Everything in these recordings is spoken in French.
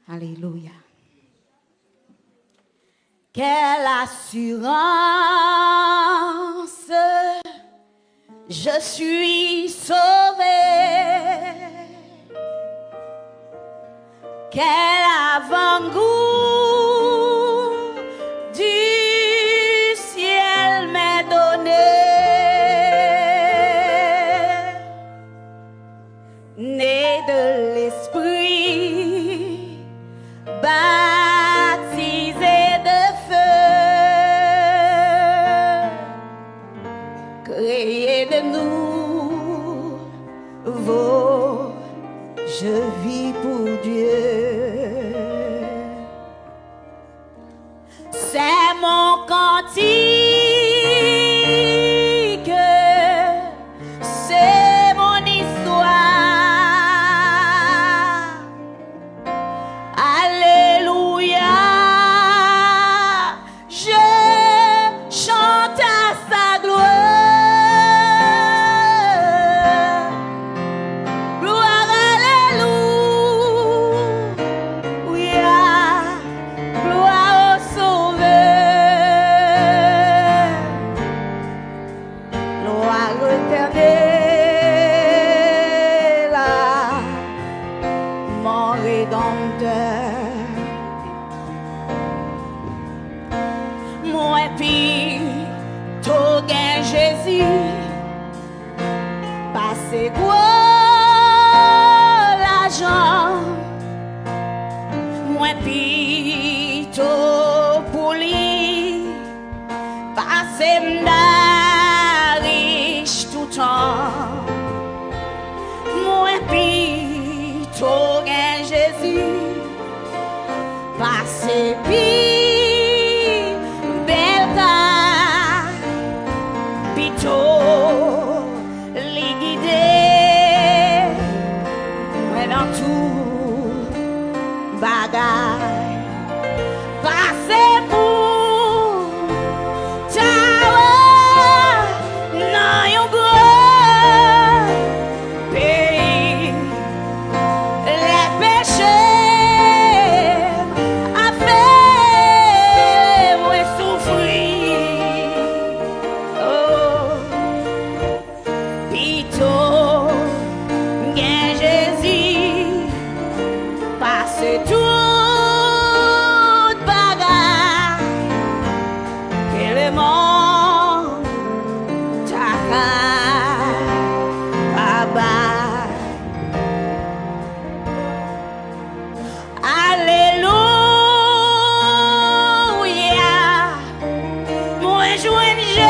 Alléluia. Quelle assurance, je suis sauvé. Quel avant-goût du ciel m'est donné. Né de l'esprit, baptisé de feu, créé de nouveau, je vis pour Dieu. C'est mon cantique, c'est mon histoire. Alléluia, je chante à sa gloire. Gloire, alléluia, gloire au Sauveur. Gloire éternelle à mon Rédempteur. Moi puis tout gain Jésus, passez quoi l'argent. Moi puis tout pour lui, passez m'da riche tout temps. Moi puis tout gain Jésus, passez puis les guider, ouais, dans tout bagaille, passez pour t'avoir dans yon gros pays, les péchés a fait ouais souffrir. Oh, Pito, gain Jésus, passe toute bagarre que le monde t'a abattu. Alléluia, moi joins Jésus,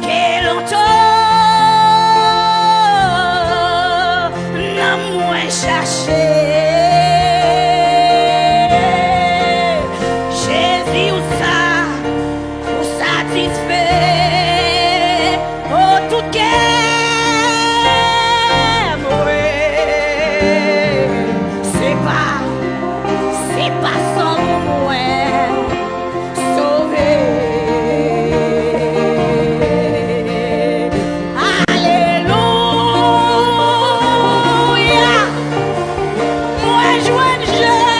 que longtemps n'a moins cherché. Jésus ou satisfait, oh tout cœur, ouais. C'est pas sans moi sauvé. Alléluia, moi joins Jésus,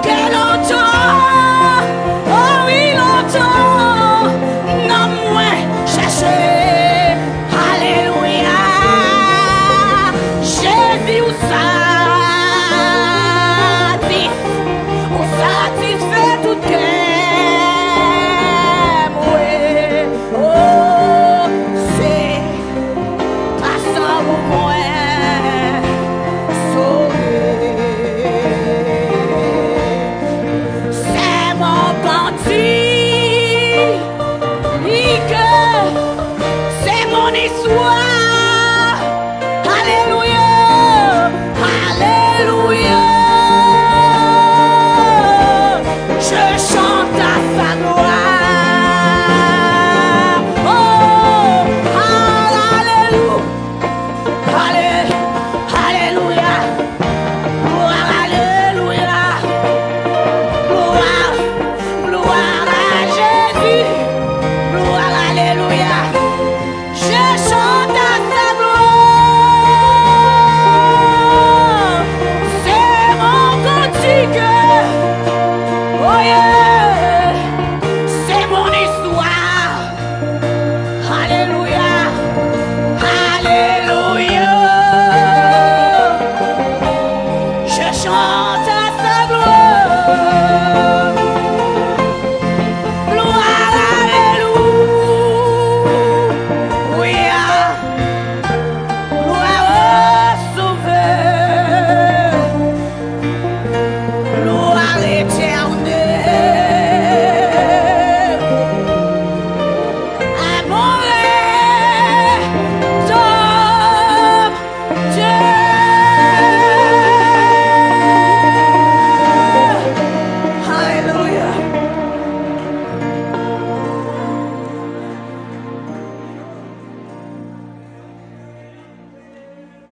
que longtemps, oh oui longtemps, non moins cherché. Alléluia, Jésus ou satisfait tout cœur, ouais. Oh, c'est pas sans moi sauvé. C'est mon cantique, c'est mon histoire.